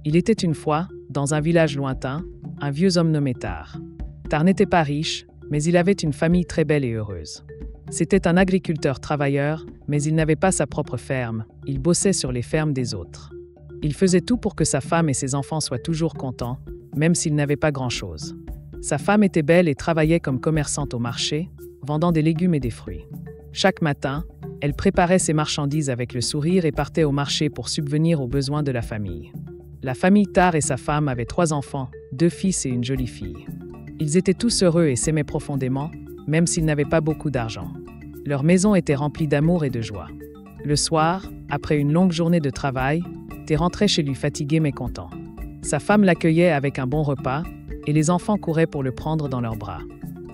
Il était une fois, dans un village lointain, un vieux homme nommé Tar. Tar n'était pas riche, mais il avait une famille très belle et heureuse. C'était un agriculteur travailleur, mais il n'avait pas sa propre ferme, il bossait sur les fermes des autres. Il faisait tout pour que sa femme et ses enfants soient toujours contents, même s'il n'avait pas grand-chose. Sa femme était belle et travaillait comme commerçante au marché, vendant des légumes et des fruits. Chaque matin, elle préparait ses marchandises avec le sourire et partait au marché pour subvenir aux besoins de la famille. La famille Tar et sa femme avaient 3 enfants, 2 fils et une jolie fille. Ils étaient tous heureux et s'aimaient profondément, même s'ils n'avaient pas beaucoup d'argent. Leur maison était remplie d'amour et de joie. Le soir, après une longue journée de travail, Té rentrait chez lui fatigué mais content. Sa femme l'accueillait avec un bon repas, et les enfants couraient pour le prendre dans leurs bras.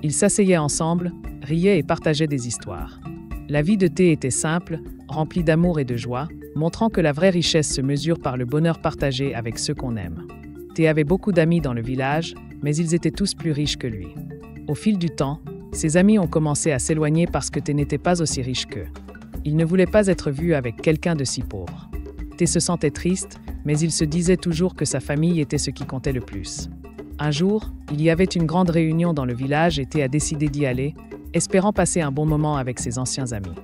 Ils s'asseyaient ensemble, riaient et partageaient des histoires. La vie de Té était simple, remplie d'amour et de joie, montrant que la vraie richesse se mesure par le bonheur partagé avec ceux qu'on aime. Té avait beaucoup d'amis dans le village, mais ils étaient tous plus riches que lui. Au fil du temps, ses amis ont commencé à s'éloigner parce que Té n'était pas aussi riche qu'eux. Il ne voulait pas être vu avec quelqu'un de si pauvre. Té se sentait triste, mais il se disait toujours que sa famille était ce qui comptait le plus. Un jour, il y avait une grande réunion dans le village et Té a décidé d'y aller, espérant passer un bon moment avec ses anciens amis.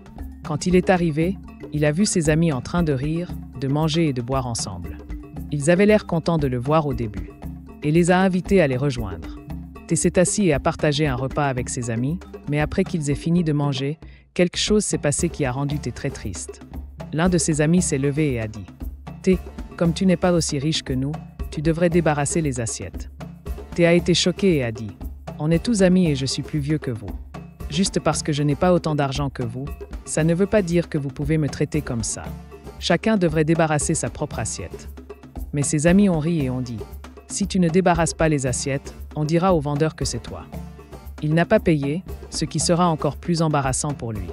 Quand il est arrivé, il a vu ses amis en train de rire, de manger et de boire ensemble. Ils avaient l'air contents de le voir au début, et les a invités à les rejoindre. Té s'est assis et a partagé un repas avec ses amis, mais après qu'ils aient fini de manger, quelque chose s'est passé qui a rendu Té très triste. L'un de ses amis s'est levé et a dit « Té, comme tu n'es pas aussi riche que nous, tu devrais débarrasser les assiettes. » Té a été choqué et a dit « On est tous amis et je suis plus vieux que vous. Juste parce que je n'ai pas autant d'argent que vous, ça ne veut pas dire que vous pouvez me traiter comme ça. Chacun devrait débarrasser sa propre assiette. » Mais ses amis ont ri et ont dit « Si tu ne débarrasses pas les assiettes, on dira au vendeur que c'est toi. » Il n'a pas payé, ce qui sera encore plus embarrassant pour lui.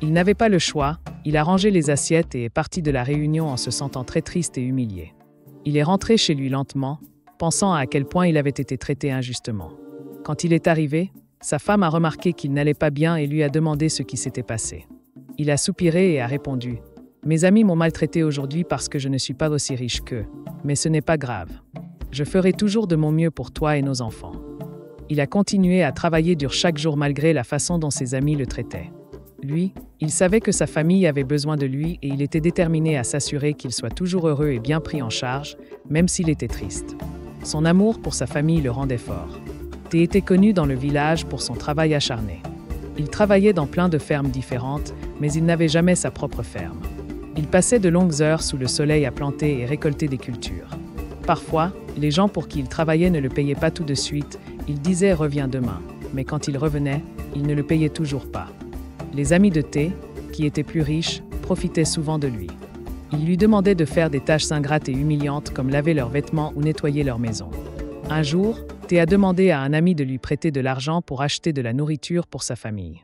Il n'avait pas le choix, il a rangé les assiettes et est parti de la réunion en se sentant très triste et humilié. Il est rentré chez lui lentement, pensant à quel point il avait été traité injustement. Quand il est arrivé, sa femme a remarqué qu'il n'allait pas bien et lui a demandé ce qui s'était passé. Il a soupiré et a répondu « Mes amis m'ont maltraité aujourd'hui parce que je ne suis pas aussi riche qu'eux, mais ce n'est pas grave. Je ferai toujours de mon mieux pour toi et nos enfants. » Il a continué à travailler dur chaque jour malgré la façon dont ses amis le traitaient. Lui, il savait que sa famille avait besoin de lui et il était déterminé à s'assurer qu'il soit toujours heureux et bien pris en charge, même s'il était triste. Son amour pour sa famille le rendait fort. Té était connu dans le village pour son travail acharné. Il travaillait dans plein de fermes différentes, mais il n'avait jamais sa propre ferme. Il passait de longues heures sous le soleil à planter et récolter des cultures. Parfois, les gens pour qui il travaillait ne le payaient pas tout de suite, ils disaient « reviens demain », mais quand il revenait, ils ne le payaient toujours pas. Les amis de Té, qui étaient plus riches, profitaient souvent de lui. Ils lui demandaient de faire des tâches ingrates et humiliantes comme laver leurs vêtements ou nettoyer leur maison. Un jour, Té a demandé à un ami de lui prêter de l'argent pour acheter de la nourriture pour sa famille.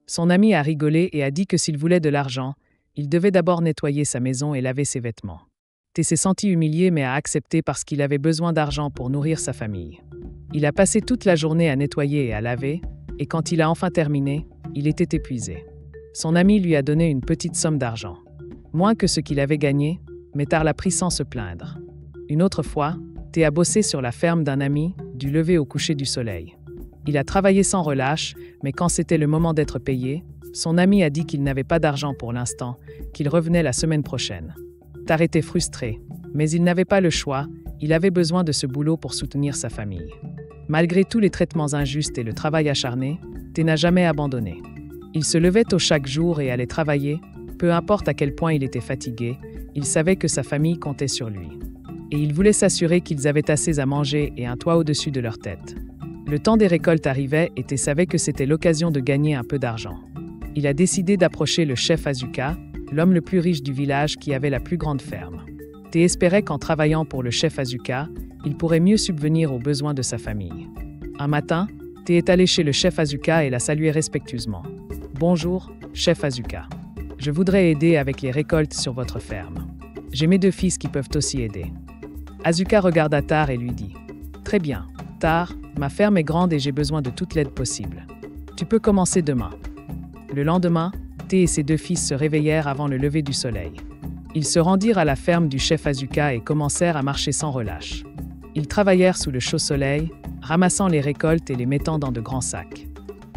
Son ami a rigolé et a dit que s'il voulait de l'argent, il devait d'abord nettoyer sa maison et laver ses vêtements. Té s'est senti humilié mais a accepté parce qu'il avait besoin d'argent pour nourrir sa famille. Il a passé toute la journée à nettoyer et à laver, et quand il a enfin terminé, il était épuisé. Son ami lui a donné une petite somme d'argent. Moins que ce qu'il avait gagné, mais Tar l'a pris sans se plaindre. Une autre fois, Té a bossé sur la ferme d'un ami, du lever au coucher du soleil. Il a travaillé sans relâche, mais quand c'était le moment d'être payé, son ami a dit qu'il n'avait pas d'argent pour l'instant, qu'il revenait la semaine prochaine. Tar était frustré, mais il n'avait pas le choix, il avait besoin de ce boulot pour soutenir sa famille. Malgré tous les traitements injustes et le travail acharné, Té n'a jamais abandonné. Il se levait tôt chaque jour et allait travailler, peu importe à quel point il était fatigué, il savait que sa famille comptait sur lui. Et il voulait s'assurer qu'ils avaient assez à manger et un toit au-dessus de leur tête. Le temps des récoltes arrivait et Té savait que c'était l'occasion de gagner un peu d'argent. Il a décidé d'approcher le chef Asuka, l'homme le plus riche du village qui avait la plus grande ferme. Té espérait qu'en travaillant pour le chef Asuka, il pourrait mieux subvenir aux besoins de sa famille. Un matin, Té est allé chez le chef Asuka et l'a salué respectueusement. « Bonjour, chef Asuka. Je voudrais aider avec les récoltes sur votre ferme. J'ai mes 2 fils qui peuvent aussi aider. » Asuka regarda Tar et lui dit « Très bien, Tar, ma ferme est grande et j'ai besoin de toute l'aide possible. Tu peux commencer demain. » Le lendemain, Té et ses 2 fils se réveillèrent avant le lever du soleil. Ils se rendirent à la ferme du chef Asuka et commencèrent à marcher sans relâche. Ils travaillèrent sous le chaud soleil, ramassant les récoltes et les mettant dans de grands sacs.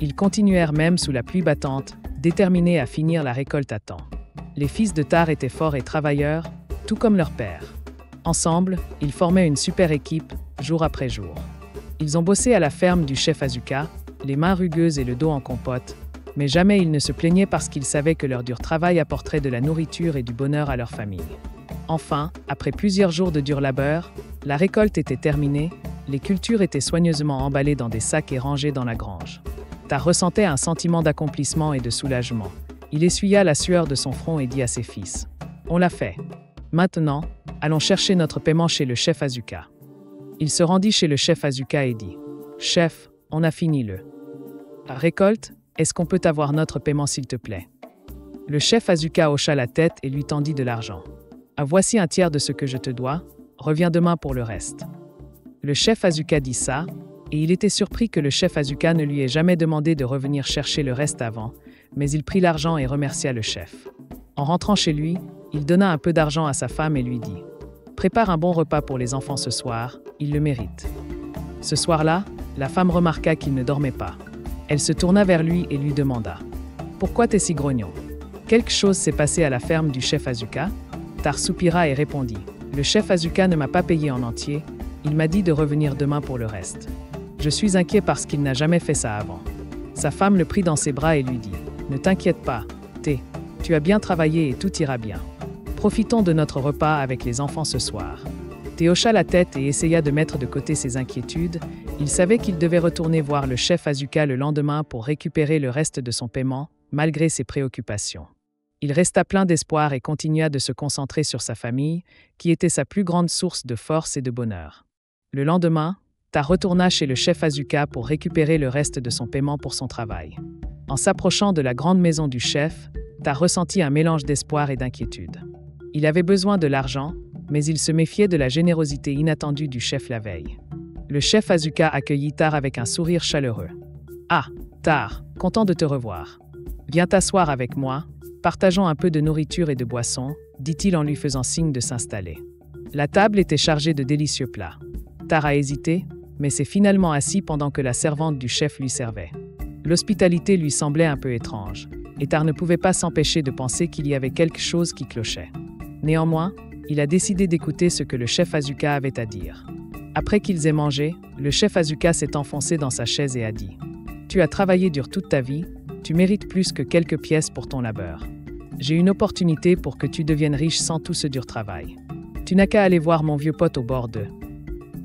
Ils continuèrent même sous la pluie battante, déterminés à finir la récolte à temps. Les fils de Tar étaient forts et travailleurs, tout comme leur père. Ensemble, ils formaient une super équipe, jour après jour. Ils ont bossé à la ferme du chef Asuka, les mains rugueuses et le dos en compote, mais jamais ils ne se plaignaient parce qu'ils savaient que leur dur travail apporterait de la nourriture et du bonheur à leur famille. Enfin, après plusieurs jours de dur labeur, la récolte était terminée, les cultures étaient soigneusement emballées dans des sacs et rangées dans la grange. Tar ressentait un sentiment d'accomplissement et de soulagement. Il essuya la sueur de son front et dit à ses fils : « On l'a fait. Maintenant, allons chercher notre paiement chez le chef Asuka. » Il se rendit chez le chef Asuka et dit : « Chef, on a fini le récolte, est-ce qu'on peut avoir notre paiement s'il te plaît ?» Le chef Asuka hocha la tête et lui tendit de l'argent. « Ah, voici un tiers de ce que je te dois, reviens demain pour le reste. » Le chef Asuka dit ça, et il était surpris que le chef Asuka ne lui ait jamais demandé de revenir chercher le reste avant, mais il prit l'argent et remercia le chef. En rentrant chez lui, il donna un peu d'argent à sa femme et lui dit : « Prépare un bon repas pour les enfants ce soir, ils le méritent. » Ce soir-là, la femme remarqua qu'il ne dormait pas. Elle se tourna vers lui et lui demanda : « Pourquoi t'es si grognon ? Quelque chose s'est passé à la ferme du chef Asuka ?» Tar soupira et répondit : « Le chef Asuka ne m'a pas payé en entier, il m'a dit de revenir demain pour le reste. Je suis inquiet parce qu'il n'a jamais fait ça avant. » Sa femme le prit dans ses bras et lui dit : « Ne t'inquiète pas, tu as bien travaillé et tout ira bien. Profitons de notre repas avec les enfants ce soir. » Thé hocha la tête et essaya de mettre de côté ses inquiétudes. Il savait qu'il devait retourner voir le chef Asuka le lendemain pour récupérer le reste de son paiement, malgré ses préoccupations. Il resta plein d'espoir et continua de se concentrer sur sa famille, qui était sa plus grande source de force et de bonheur. Le lendemain, Tar retourna chez le chef Asuka pour récupérer le reste de son paiement pour son travail. En s'approchant de la grande maison du chef, Tar ressentit un mélange d'espoir et d'inquiétude. Il avait besoin de l'argent, mais il se méfiait de la générosité inattendue du chef la veille. Le chef Asuka accueillit Tar avec un sourire chaleureux. « Ah, Tar, content de te revoir. Viens t'asseoir avec moi, partageons un peu de nourriture et de boissons, » dit-il en lui faisant signe de s'installer. La table était chargée de délicieux plats. Tar a hésité, mais s'est finalement assis pendant que la servante du chef lui servait. L'hospitalité lui semblait un peu étrange, et Tar ne pouvait pas s'empêcher de penser qu'il y avait quelque chose qui clochait. Néanmoins, il a décidé d'écouter ce que le chef Asuka avait à dire. Après qu'ils aient mangé, le chef Asuka s'est enfoncé dans sa chaise et a dit : « Tu as travaillé dur toute ta vie, tu mérites plus que quelques pièces pour ton labeur. J'ai une opportunité pour que tu deviennes riche sans tout ce dur travail. Tu n'as qu'à aller voir mon vieux pote au bord de... »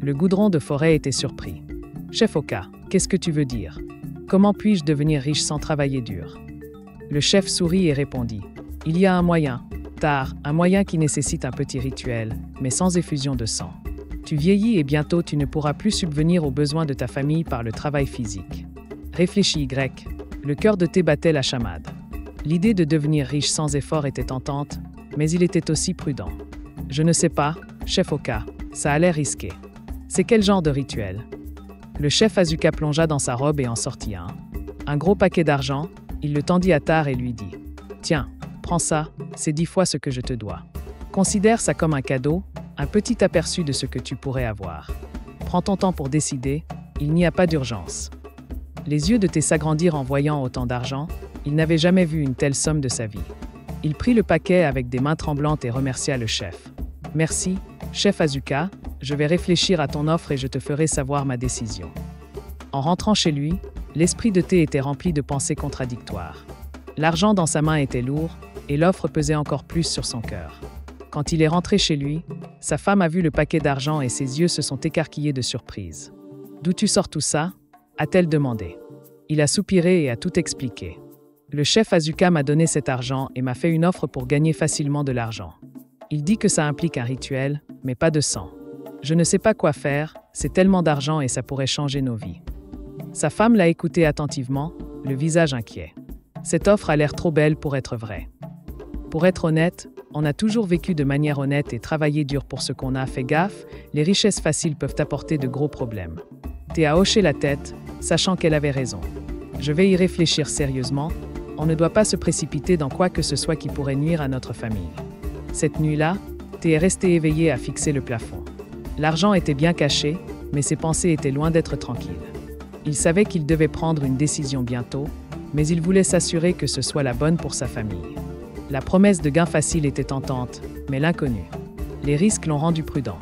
Le goudron de forêt était surpris. « Chef Oka, qu'est-ce que tu veux dire ? Comment puis-je devenir riche sans travailler dur ?» Le chef sourit et répondit : « Il y a un moyen, Tar, un moyen qui nécessite un petit rituel, mais sans effusion de sang. Tu vieillis et bientôt tu ne pourras plus subvenir aux besoins de ta famille par le travail physique. Réfléchis, Y. » Le cœur de Thé battait la chamade. L'idée de devenir riche sans effort était tentante, mais il était aussi prudent. « Je ne sais pas, chef Oka, ça a l'air risqué. C'est quel genre de rituel ?» Le chef Asuka plongea dans sa robe et en sortit un. Un gros paquet d'argent, il le tendit à Tar et lui dit : « Tiens, prends ça, c'est 10 fois ce que je te dois. Considère ça comme un cadeau, un petit aperçu de ce que tu pourrais avoir. Prends ton temps pour décider, il n'y a pas d'urgence. » Les yeux de Thé s'agrandirent en voyant autant d'argent, il n'avait jamais vu une telle somme de sa vie. Il prit le paquet avec des mains tremblantes et remercia le chef. « Merci, chef Asuka, je vais réfléchir à ton offre et je te ferai savoir ma décision. » En rentrant chez lui, l'esprit de Thé était rempli de pensées contradictoires. L'argent dans sa main était lourd, et l'offre pesait encore plus sur son cœur. Quand il est rentré chez lui, sa femme a vu le paquet d'argent et ses yeux se sont écarquillés de surprise. « D'où tu sors tout ça ?» a-t-elle demandé. Il a soupiré et a tout expliqué. « Le chef Asuka m'a donné cet argent et m'a fait une offre pour gagner facilement de l'argent. Il dit que ça implique un rituel, mais pas de sang. Je ne sais pas quoi faire, c'est tellement d'argent et ça pourrait changer nos vies. » Sa femme l'a écouté attentivement, le visage inquiet. Cette offre a l'air trop belle pour être vraie. Pour être honnête, on a toujours vécu de manière honnête et travaillé dur pour ce qu'on a. Fait gaffe, les richesses faciles peuvent apporter de gros problèmes. Thé a hoché la tête, sachant qu'elle avait raison. Je vais y réfléchir sérieusement, on ne doit pas se précipiter dans quoi que ce soit qui pourrait nuire à notre famille. Cette nuit-là, Thé est resté éveillé à fixer le plafond. L'argent était bien caché, mais ses pensées étaient loin d'être tranquilles. Il savait qu'il devait prendre une décision bientôt, mais il voulait s'assurer que ce soit la bonne pour sa famille. La promesse de gain facile était tentante, mais l'inconnu. Les risques l'ont rendu prudent.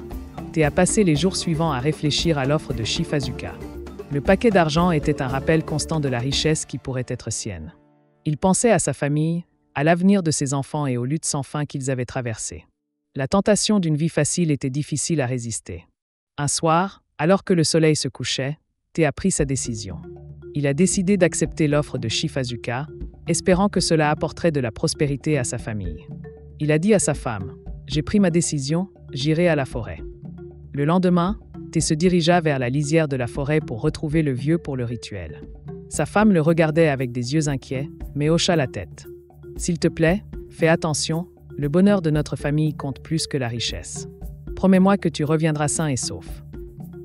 Thé a passé les jours suivants à réfléchir à l'offre de Shifazuka. Le paquet d'argent était un rappel constant de la richesse qui pourrait être sienne. Il pensait à sa famille, à l'avenir de ses enfants et aux luttes sans fin qu'ils avaient traversées. La tentation d'une vie facile était difficile à résister. Un soir, alors que le soleil se couchait, Thé a pris sa décision. Il a décidé d'accepter l'offre de Shifazuka, espérant que cela apporterait de la prospérité à sa famille. Il a dit à sa femme, « J'ai pris ma décision, j'irai à la forêt. » Le lendemain, Thé se dirigea vers la lisière de la forêt pour retrouver le vieux pour le rituel. Sa femme le regardait avec des yeux inquiets, mais hocha la tête. « S'il te plaît, fais attention, le bonheur de notre famille compte plus que la richesse. Promets-moi que tu reviendras sain et sauf. »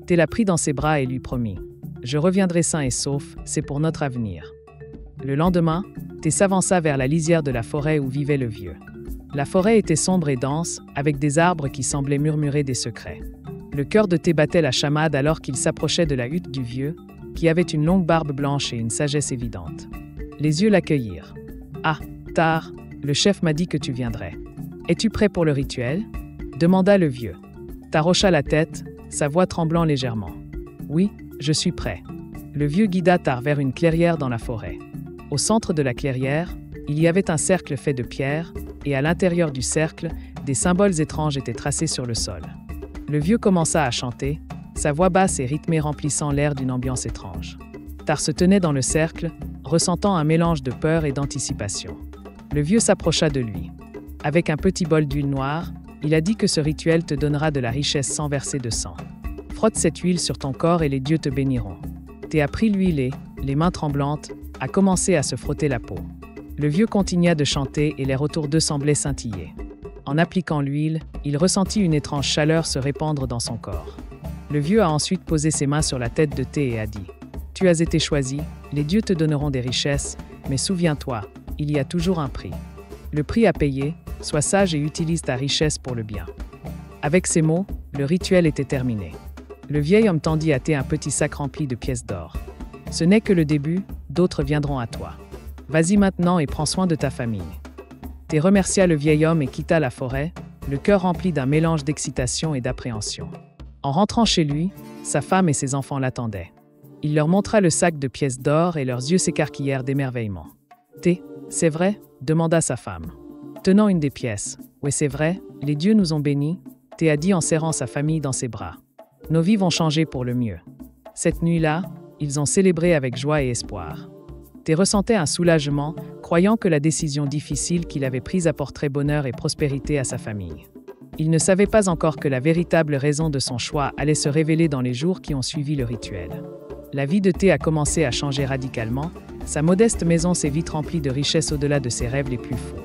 Thé la prit dans ses bras et lui promit. « Je reviendrai sain et sauf, c'est pour notre avenir. » Le lendemain, Thé s'avança vers la lisière de la forêt où vivait le vieux. La forêt était sombre et dense, avec des arbres qui semblaient murmurer des secrets. Le cœur de Thé battait la chamade alors qu'il s'approchait de la hutte du vieux, qui avait une longue barbe blanche et une sagesse évidente. Les yeux l'accueillirent. « Ah, Tar, le chef m'a dit que tu viendrais. Es-tu prêt pour le rituel ?» demanda le vieux. Tar hocha la tête, sa voix tremblant légèrement. « Oui, je suis prêt. » Le vieux guida Tar vers une clairière dans la forêt. Au centre de la clairière, il y avait un cercle fait de pierre, et à l'intérieur du cercle, des symboles étranges étaient tracés sur le sol. Le vieux commença à chanter, sa voix basse et rythmée remplissant l'air d'une ambiance étrange. Tar se tenait dans le cercle, ressentant un mélange de peur et d'anticipation. Le vieux s'approcha de lui. Avec un petit bol d'huile noire, il a dit que ce rituel te donnera de la richesse sans verser de sang. Frotte cette huile sur ton corps et les dieux te béniront. Thé a pris l'huile et, les mains tremblantes, a commencé à se frotter la peau. Le vieux continua de chanter et l'air autour d'eux semblait scintiller. En appliquant l'huile, il ressentit une étrange chaleur se répandre dans son corps. Le vieux a ensuite posé ses mains sur la tête de Thé et a dit « Tu as été choisi, les dieux te donneront des richesses, mais souviens-toi, il y a toujours un prix. Le prix à payer, sois sage et utilise ta richesse pour le bien. » Avec ces mots, le rituel était terminé. Le vieil homme tendit à Thé un petit sac rempli de pièces d'or. « Ce n'est que le début, d'autres viendront à toi. Vas-y maintenant et prends soin de ta famille. » Thé remercia le vieil homme et quitta la forêt, le cœur rempli d'un mélange d'excitation et d'appréhension. En rentrant chez lui, sa femme et ses enfants l'attendaient. Il leur montra le sac de pièces d'or et leurs yeux s'écarquillèrent d'émerveillement. « Thé, c'est vrai ?» demanda sa femme. Tenant une des pièces. « Oui, c'est vrai, les dieux nous ont bénis », Thé a dit en serrant sa famille dans ses bras. « Nos vies vont changer pour le mieux. » Cette nuit-là, ils ont célébré avec joie et espoir. Thé ressentait un soulagement, croyant que la décision difficile qu'il avait prise apporterait bonheur et prospérité à sa famille. Il ne savait pas encore que la véritable raison de son choix allait se révéler dans les jours qui ont suivi le rituel. La vie de Thé a commencé à changer radicalement, sa modeste maison s'est vite remplie de richesses au-delà de ses rêves les plus fous.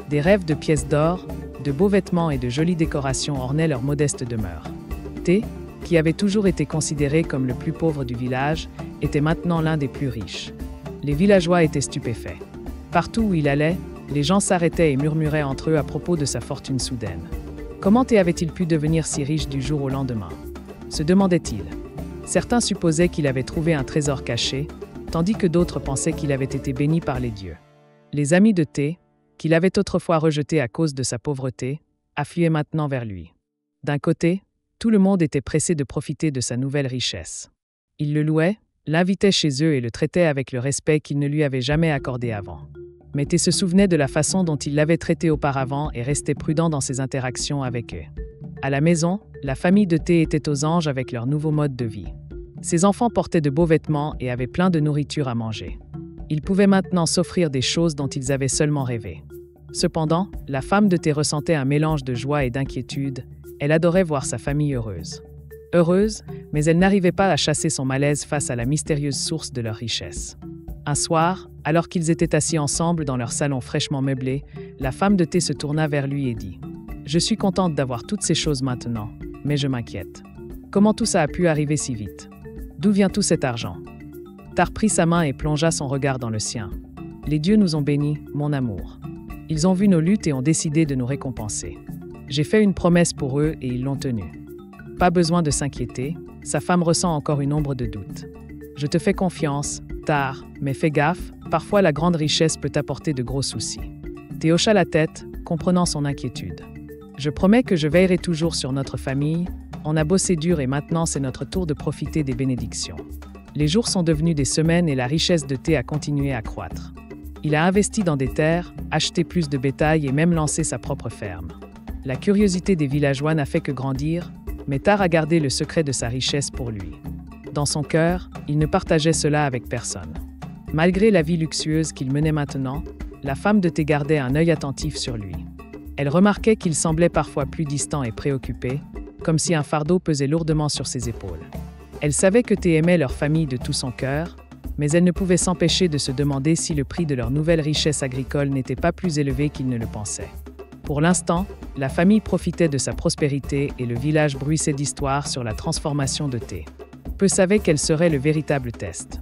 Des rêves de pièces d'or, de beaux vêtements et de jolies décorations ornaient leur modeste demeure. Thé, qui avait toujours été considéré comme le plus pauvre du village, était maintenant l'un des plus riches. Les villageois étaient stupéfaits. Partout où il allait, les gens s'arrêtaient et murmuraient entre eux à propos de sa fortune soudaine. Comment Thé avait-il pu devenir si riche du jour au lendemain? Se demandait-il. Certains supposaient qu'il avait trouvé un trésor caché, tandis que d'autres pensaient qu'il avait été béni par les dieux. Les amis de Thé, qu'il avait autrefois rejetés à cause de sa pauvreté, affluaient maintenant vers lui. D'un côté, tout le monde était pressé de profiter de sa nouvelle richesse. Ils le louaient, l'invitait chez eux et le traitait avec le respect qu'il ne lui avait jamais accordé avant. Mais Thé se souvenait de la façon dont il l'avait traité auparavant et restait prudent dans ses interactions avec eux. À la maison, la famille de Thé était aux anges avec leur nouveau mode de vie. Ses enfants portaient de beaux vêtements et avaient plein de nourriture à manger. Ils pouvaient maintenant s'offrir des choses dont ils avaient seulement rêvé. Cependant, la femme de Thé ressentait un mélange de joie et d'inquiétude. Elle adorait voir sa famille heureuse. Heureuse, mais elle n'arrivait pas à chasser son malaise face à la mystérieuse source de leur richesse. Un soir, alors qu'ils étaient assis ensemble dans leur salon fraîchement meublé, la femme de Thé se tourna vers lui et dit « Je suis contente d'avoir toutes ces choses maintenant, mais je m'inquiète. Comment tout ça a pu arriver si vite? D'où vient tout cet argent ?» Tar prit sa main et plongea son regard dans le sien. « Les dieux nous ont bénis, mon amour. Ils ont vu nos luttes et ont décidé de nous récompenser. J'ai fait une promesse pour eux et ils l'ont tenue. Pas besoin de s'inquiéter, sa femme ressent encore une ombre de doute. Je te fais confiance, Tar, mais fais gaffe, parfois la grande richesse peut apporter de gros soucis. Thé hocha la tête, comprenant son inquiétude. Je promets que je veillerai toujours sur notre famille. On a bossé dur et maintenant c'est notre tour de profiter des bénédictions. Les jours sont devenus des semaines et la richesse de Thé a continué à croître. Il a investi dans des terres, acheté plus de bétail et même lancé sa propre ferme. La curiosité des villageois n'a fait que grandir, mais Tar a gardé le secret de sa richesse pour lui. Dans son cœur, il ne partageait cela avec personne. Malgré la vie luxueuse qu'il menait maintenant, la femme de Thé gardait un œil attentif sur lui. Elle remarquait qu'il semblait parfois plus distant et préoccupé, comme si un fardeau pesait lourdement sur ses épaules. Elle savait que Thé aimait leur famille de tout son cœur, mais elle ne pouvait s'empêcher de se demander si le prix de leur nouvelle richesse agricole n'était pas plus élevé qu'il ne le pensait. Pour l'instant, la famille profitait de sa prospérité et le village bruissait d'histoires sur la transformation de Thé. Peu savaient quel serait le véritable test.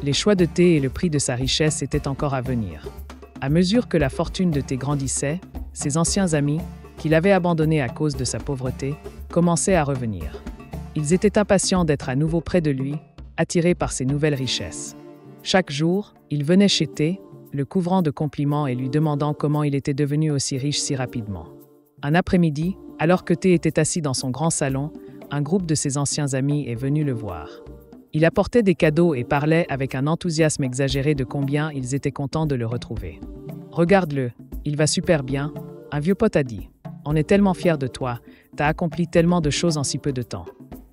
Les choix de Thé et le prix de sa richesse étaient encore à venir. À mesure que la fortune de Thé grandissait, ses anciens amis, qu'il avait abandonnés à cause de sa pauvreté, commençaient à revenir. Ils étaient impatients d'être à nouveau près de lui, attirés par ses nouvelles richesses. Chaque jour, ils venaient chez Thé, le couvrant de compliments et lui demandant comment il était devenu aussi riche si rapidement. Un après-midi, alors que Thé était assis dans son grand salon, un groupe de ses anciens amis est venu le voir. Il apportait des cadeaux et parlait avec un enthousiasme exagéré de combien ils étaient contents de le retrouver. « Regarde-le, il va super bien », un vieux pote a dit. « On est tellement fiers de toi, t'as accompli tellement de choses en si peu de temps.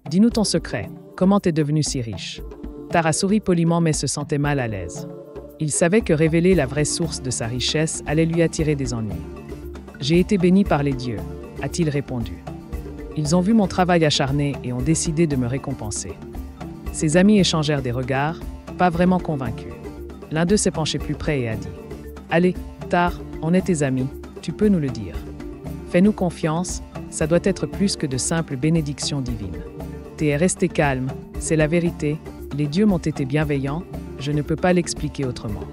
Dis-nous ton secret, comment t'es devenu si riche ?» Tar a souri poliment mais se sentait mal à l'aise. Il savait que révéler la vraie source de sa richesse allait lui attirer des ennuis. « J'ai été béni par les dieux », a-t-il répondu. Ils ont vu mon travail acharné et ont décidé de me récompenser. Ses amis échangèrent des regards, pas vraiment convaincus. L'un d'eux s'est penché plus près et a dit « Allez, Tar, on est tes amis, tu peux nous le dire. Fais-nous confiance, ça doit être plus que de simples bénédictions divines. » Thé est resté calme, c'est la vérité, les dieux m'ont été bienveillants, je ne peux pas l'expliquer autrement.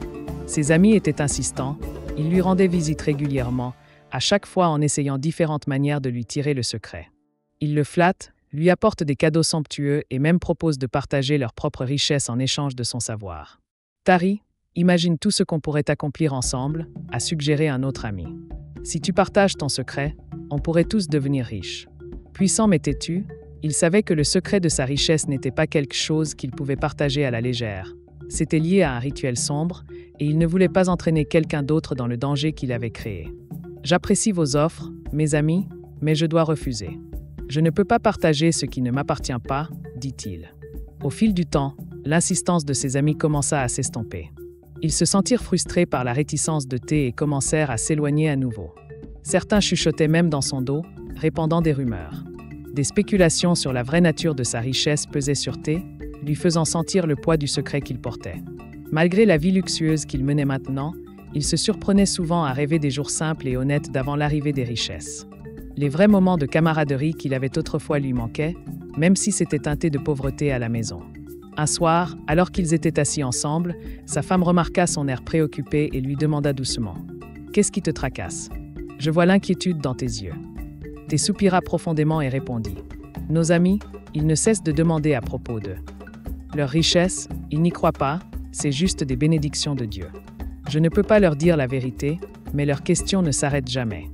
Ses amis étaient insistants, ils lui rendaient visite régulièrement, à chaque fois en essayant différentes manières de lui tirer le secret. Ils le flattent, lui apportent des cadeaux somptueux et même proposent de partager leur propre richesse en échange de son savoir. « Tari, imagine tout ce qu'on pourrait accomplir ensemble », a suggéré un autre ami. « Si tu partages ton secret, on pourrait tous devenir riches. » Puissant mais têtu, il savait que le secret de sa richesse n'était pas quelque chose qu'il pouvait partager à la légère. C'était lié à un rituel sombre, et il ne voulait pas entraîner quelqu'un d'autre dans le danger qu'il avait créé. « J'apprécie vos offres, mes amis, mais je dois refuser. Je ne peux pas partager ce qui ne m'appartient pas, dit-il. Au fil du temps, l'insistance de ses amis commença à s'estomper. Ils se sentirent frustrés par la réticence de Thé et commencèrent à s'éloigner à nouveau. Certains chuchotaient même dans son dos, répandant des rumeurs. Des spéculations sur la vraie nature de sa richesse pesaient sur Thé, lui faisant sentir le poids du secret qu'il portait. Malgré la vie luxueuse qu'il menait maintenant, il se surprenait souvent à rêver des jours simples et honnêtes d'avant l'arrivée des richesses. Les vrais moments de camaraderie qu'il avait autrefois lui manquaient, même si c'était teinté de pauvreté à la maison. Un soir, alors qu'ils étaient assis ensemble, sa femme remarqua son air préoccupé et lui demanda doucement « Qu'est-ce qui te tracasse ? Je vois l'inquiétude dans tes yeux. » Thé soupira profondément et répondit « Nos amis, ils ne cessent de demander à propos d'eux. Leur richesse, ils n'y croient pas, c'est juste des bénédictions de Dieu. Je ne peux pas leur dire la vérité, mais leurs questions ne s'arrêtent jamais. »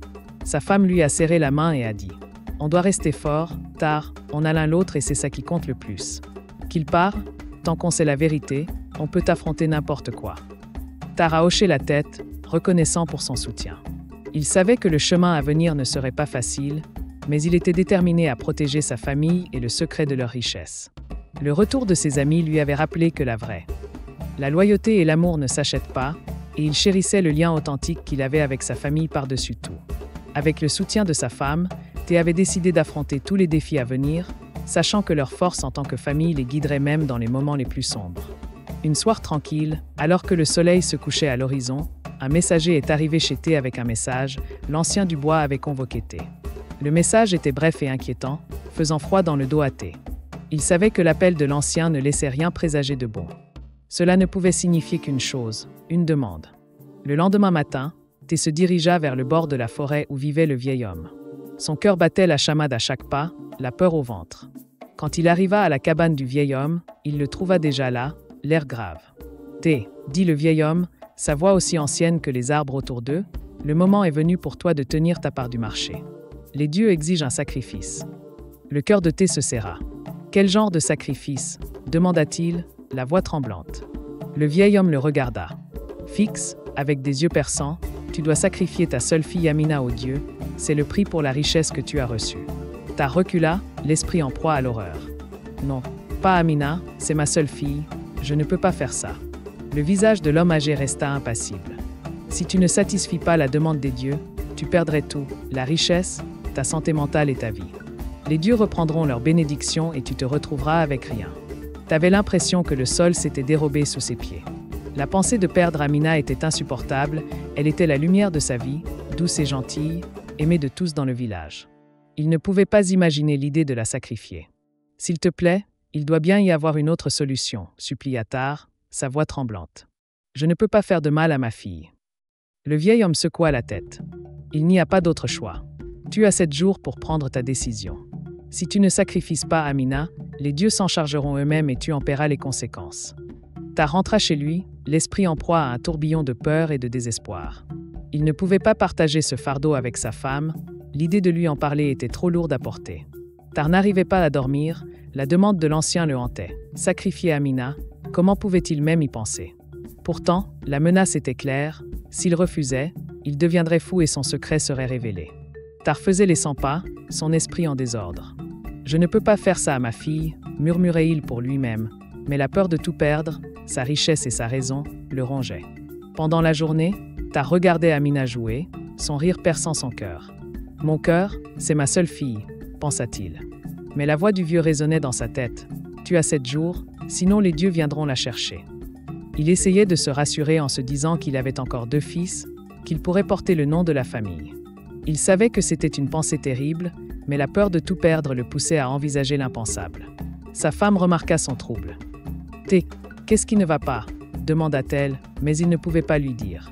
Sa femme lui a serré la main et a dit « On doit rester fort, Tar, on a l'un l'autre et c'est ça qui compte le plus. Qu'il part, tant qu'on sait la vérité, on peut affronter n'importe quoi. » Tar a hoché la tête, reconnaissant pour son soutien. Il savait que le chemin à venir ne serait pas facile, mais il était déterminé à protéger sa famille et le secret de leur richesse. Le retour de ses amis lui avait rappelé que la loyauté et l'amour ne s'achètent pas, et il chérissait le lien authentique qu'il avait avec sa famille par-dessus tout. Avec le soutien de sa femme, Thé avait décidé d'affronter tous les défis à venir, sachant que leur force en tant que famille les guiderait même dans les moments les plus sombres. Une soirée tranquille, alors que le soleil se couchait à l'horizon, un messager est arrivé chez Thé avec un message, l'ancien du bois avait convoqué Thé. Le message était bref et inquiétant, faisant froid dans le dos à Thé. Il savait que l'appel de l'ancien ne laissait rien présager de bon. Cela ne pouvait signifier qu'une chose, une demande. Le lendemain matin, Thé se dirigea vers le bord de la forêt où vivait le vieil homme. Son cœur battait la chamade à chaque pas, la peur au ventre. Quand il arriva à la cabane du vieil homme, il le trouva déjà là, l'air grave. « Thé, dit le vieil homme, sa voix aussi ancienne que les arbres autour d'eux, le moment est venu pour toi de tenir ta part du marché. Les dieux exigent un sacrifice. » Le cœur de Thé se serra. « Quel genre de sacrifice ?» demanda-t-il, la voix tremblante. Le vieil homme le regarda. Fixe, avec des yeux perçants, tu dois sacrifier ta seule fille Amina au Dieu, c'est le prix pour la richesse que tu as reçue. Ta recula, l'esprit en proie à l'horreur. Non, pas Amina, c'est ma seule fille, je ne peux pas faire ça. Le visage de l'homme âgé resta impassible. Si tu ne satisfis pas la demande des dieux, tu perdrais tout, la richesse, ta santé mentale et ta vie. Les dieux reprendront leur bénédiction et tu te retrouveras avec rien. T'avais l'impression que le sol s'était dérobé sous ses pieds. La pensée de perdre Amina était insupportable, elle était la lumière de sa vie, douce et gentille, aimée de tous dans le village. Il ne pouvait pas imaginer l'idée de la sacrifier. « S'il te plaît, il doit bien y avoir une autre solution, » supplia Tar, sa voix tremblante. « Je ne peux pas faire de mal à ma fille. » Le vieil homme secoua la tête. « Il n'y a pas d'autre choix. Tu as 7 jours pour prendre ta décision. Si tu ne sacrifies pas Amina, les dieux s'en chargeront eux-mêmes et tu en paieras les conséquences. » Tar rentra chez lui, l'esprit en proie à un tourbillon de peur et de désespoir. Il ne pouvait pas partager ce fardeau avec sa femme, l'idée de lui en parler était trop lourde à porter. Tar n'arrivait pas à dormir, la demande de l'ancien le hantait. Sacrifier Amina, comment pouvait-il même y penser? Pourtant, la menace était claire, s'il refusait, il deviendrait fou et son secret serait révélé. Tar faisait les 100 pas, son esprit en désordre. « Je ne peux pas faire ça à ma fille », murmurait-il pour lui-même, mais la peur de tout perdre, sa richesse et sa raison, le rongeaient. Pendant la journée, Tar regardait Amina jouer, son rire perçant son cœur. « Mon cœur, c'est ma seule fille », pensa-t-il. Mais la voix du vieux résonnait dans sa tête. « Tu as 7 jours, sinon les dieux viendront la chercher. » Il essayait de se rassurer en se disant qu'il avait encore 2 fils, qu'il pourrait porter le nom de la famille. Il savait que c'était une pensée terrible, mais la peur de tout perdre le poussait à envisager l'impensable. Sa femme remarqua son trouble. « Thé, qu'est-ce qui ne va pas ?» demanda-t-elle, mais il ne pouvait pas lui dire.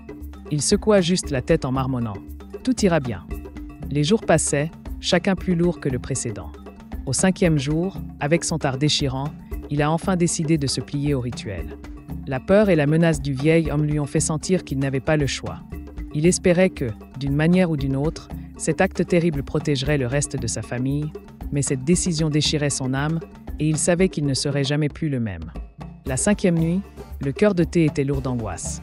Il secoua juste la tête en marmonnant. « Tout ira bien. » Les jours passaient, chacun plus lourd que le précédent. Au 5e jour, avec son Tar déchirant, il a enfin décidé de se plier au rituel. La peur et la menace du vieil homme lui ont fait sentir qu'il n'avait pas le choix. Il espérait que, d'une manière ou d'une autre, cet acte terrible protégerait le reste de sa famille, mais cette décision déchirait son âme, et il savait qu'il ne serait jamais plus le même. La 5e nuit, le cœur de Thé était lourd d'angoisse.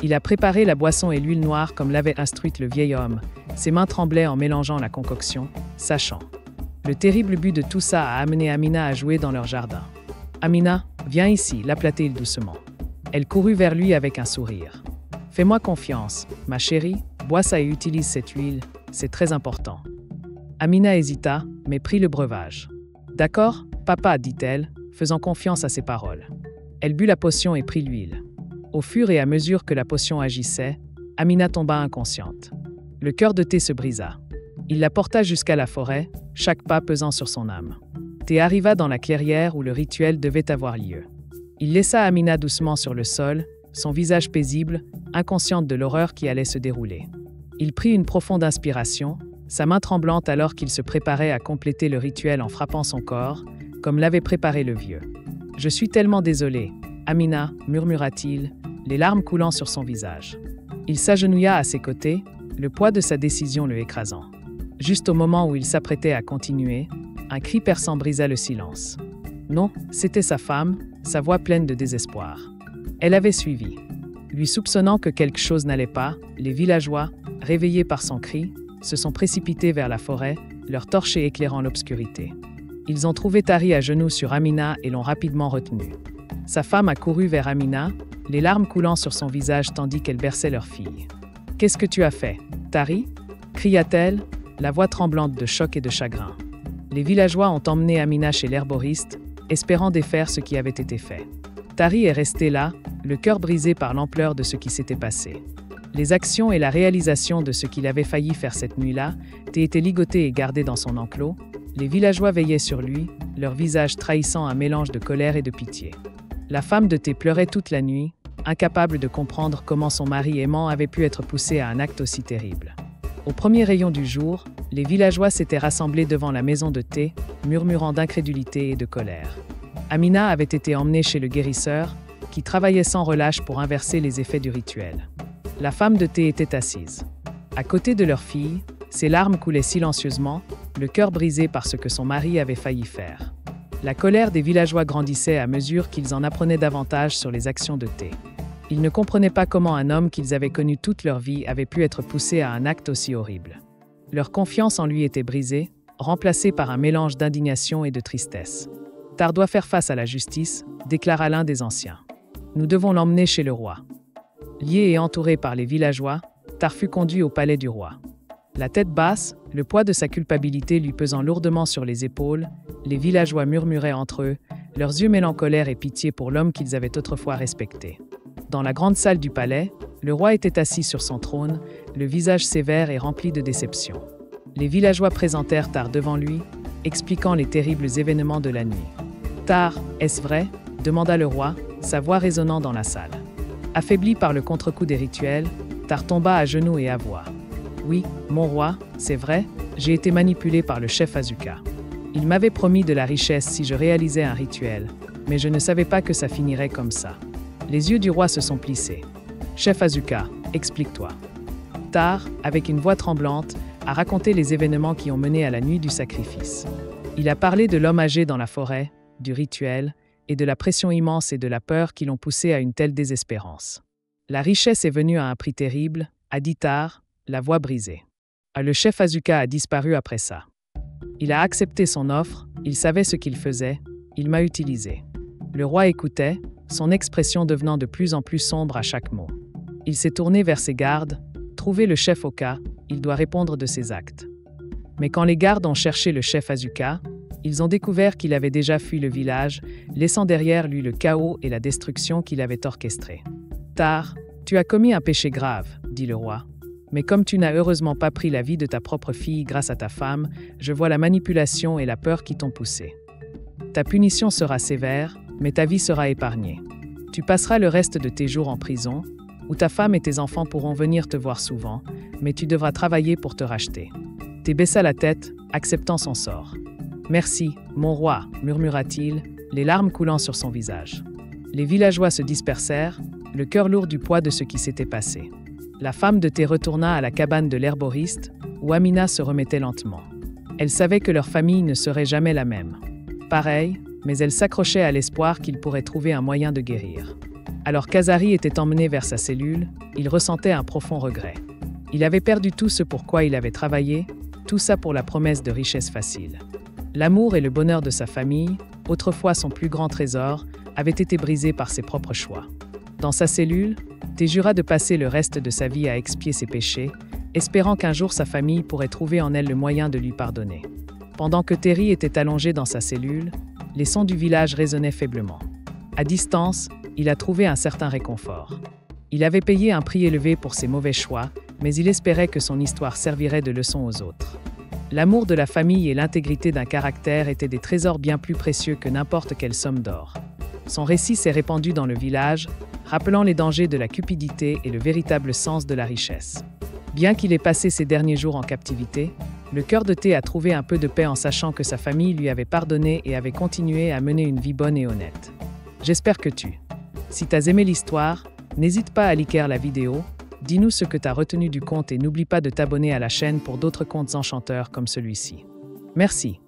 Il a préparé la boisson et l'huile noire comme l'avait instruite le vieil homme. Ses mains tremblaient en mélangeant la concoction, sachant. Le terrible but de tout ça a amené Amina à jouer dans leur jardin. « Amina, viens ici », l'appela-t-il doucement. Elle courut vers lui avec un sourire. « Fais-moi confiance, ma chérie, bois ça et utilise cette huile, c'est très important. » Amina hésita, mais prit le breuvage. « D'accord, papa, dit-elle, faisant confiance à ses paroles. » Elle but la potion et prit l'huile. Au fur et à mesure que la potion agissait, Amina tomba inconsciente. Le cœur de Thé se brisa. Il la porta jusqu'à la forêt, chaque pas pesant sur son âme. Thé arriva dans la clairière où le rituel devait avoir lieu. Il laissa Amina doucement sur le sol, son visage paisible, inconsciente de l'horreur qui allait se dérouler. Il prit une profonde inspiration, sa main tremblante alors qu'il se préparait à compléter le rituel en frappant son corps, comme l'avait préparé le vieux. « Je suis tellement désolé, Amina, » murmura-t-il, les larmes coulant sur son visage. Il s'agenouilla à ses côtés, le poids de sa décision le écrasant. Juste au moment où il s'apprêtait à continuer, un cri perçant brisa le silence. Non, c'était sa femme, sa voix pleine de désespoir. Elle avait suivi. Lui soupçonnant que quelque chose n'allait pas, les villageois, réveillés par son cri, se sont précipités vers la forêt, leurs torches éclairant l'obscurité. Ils ont trouvé Tari à genoux sur Amina et l'ont rapidement retenue. Sa femme a couru vers Amina, les larmes coulant sur son visage tandis qu'elle berçait leur fille. « Qu'est-ce que tu as fait, Tari » cria-t-elle, la voix tremblante de choc et de chagrin. Les villageois ont emmené Amina chez l'herboriste, espérant défaire ce qui avait été fait. Tari est restée là, le cœur brisé par l'ampleur de ce qui s'était passé. Les actions et la réalisation de ce qu'il avait failli faire cette nuit-là étaient ligotées et gardées dans son enclos. Les villageois veillaient sur lui, leur visage trahissant un mélange de colère et de pitié. La femme de Thé pleurait toute la nuit, incapable de comprendre comment son mari aimant avait pu être poussé à un acte aussi terrible. Au premier rayon du jour, les villageois s'étaient rassemblés devant la maison de thé, murmurant d'incrédulité et de colère. Amina avait été emmenée chez le guérisseur, qui travaillait sans relâche pour inverser les effets du rituel. La femme de thé était assise. À côté de leur fille, ses larmes coulaient silencieusement, le cœur brisé par ce que son mari avait failli faire. La colère des villageois grandissait à mesure qu'ils en apprenaient davantage sur les actions de thé. Ils ne comprenaient pas comment un homme qu'ils avaient connu toute leur vie avait pu être poussé à un acte aussi horrible. Leur confiance en lui était brisée, remplacée par un mélange d'indignation et de tristesse. « Tar doit faire face à la justice », déclara l'un des anciens. « Nous devons l'emmener chez le roi. » Lié et entouré par les villageois, Tar fut conduit au palais du roi. La tête basse, le poids de sa culpabilité lui pesant lourdement sur les épaules, les villageois murmuraient entre eux, leurs yeux mêlant colère et pitié pour l'homme qu'ils avaient autrefois respecté. Dans la grande salle du palais, le roi était assis sur son trône, le visage sévère et rempli de déception. Les villageois présentèrent Tar devant lui, expliquant les terribles événements de la nuit. « Tar, est-ce vrai ?» demanda le roi, sa voix résonnant dans la salle. Affaibli par le contre-coup des rituels, Tar tomba à genoux et avoua. « Oui, mon roi, c'est vrai, j'ai été manipulé par le chef Asuka. Il m'avait promis de la richesse si je réalisais un rituel, mais je ne savais pas que ça finirait comme ça. » Les yeux du roi se sont plissés. « Chef Asuka, explique-toi. » Tar, avec une voix tremblante, a raconté les événements qui ont mené à la nuit du sacrifice. Il a parlé de l'homme âgé dans la forêt, du rituel, et de la pression immense et de la peur qui l'ont poussé à une telle désespérance. La richesse est venue à un prix terrible, a dit Tar, la voix brisée. Le chef Asuka a disparu après ça. Il a accepté son offre, il savait ce qu'il faisait, il m'a utilisé. Le roi écoutait, son expression devenant de plus en plus sombre à chaque mot. Il s'est tourné vers ses gardes. Trouver le chef Oka, il doit répondre de ses actes. Mais quand les gardes ont cherché le chef Asuka, ils ont découvert qu'il avait déjà fui le village, laissant derrière lui le chaos et la destruction qu'il avait orchestrés. « Tar, tu as commis un péché grave, dit le roi. Mais comme tu n'as heureusement pas pris la vie de ta propre fille grâce à ta femme, je vois la manipulation et la peur qui t'ont poussé. Ta punition sera sévère, mais ta vie sera épargnée. Tu passeras le reste de tes jours en prison, où ta femme et tes enfants pourront venir te voir souvent, mais tu devras travailler pour te racheter. » Thé baissa la tête, acceptant son sort. « Merci, mon roi, murmura-t-il, les larmes coulant sur son visage. Les villageois se dispersèrent, le cœur lourd du poids de ce qui s'était passé. La femme de thé retourna à la cabane de l'herboriste, où Amina se remettait lentement. Elle savait que leur famille ne serait jamais la même. Pareil, mais elle s'accrochait à l'espoir qu'il pourrait trouver un moyen de guérir. Alors qu'Azari était emmené vers sa cellule, il ressentait un profond regret. Il avait perdu tout ce pour quoi il avait travaillé, tout ça pour la promesse de richesse facile. L'amour et le bonheur de sa famille, autrefois son plus grand trésor, avaient été brisés par ses propres choix. Dans sa cellule, Thé jura de passer le reste de sa vie à expier ses péchés, espérant qu'un jour sa famille pourrait trouver en elle le moyen de lui pardonner. Pendant que Terry était allongé dans sa cellule, les sons du village résonnaient faiblement. À distance, il a trouvé un certain réconfort. Il avait payé un prix élevé pour ses mauvais choix, mais il espérait que son histoire servirait de leçon aux autres. L'amour de la famille et l'intégrité d'un caractère étaient des trésors bien plus précieux que n'importe quelle somme d'or. Son récit s'est répandu dans le village, rappelant les dangers de la cupidité et le véritable sens de la richesse. Bien qu'il ait passé ses derniers jours en captivité, le cœur de Thé a trouvé un peu de paix en sachant que sa famille lui avait pardonné et avait continué à mener une vie bonne et honnête. J'espère que si t'as aimé l'histoire, n'hésite pas à liker la vidéo, dis-nous ce que t'as retenu du conte et n'oublie pas de t'abonner à la chaîne pour d'autres contes enchanteurs comme celui-ci. Merci.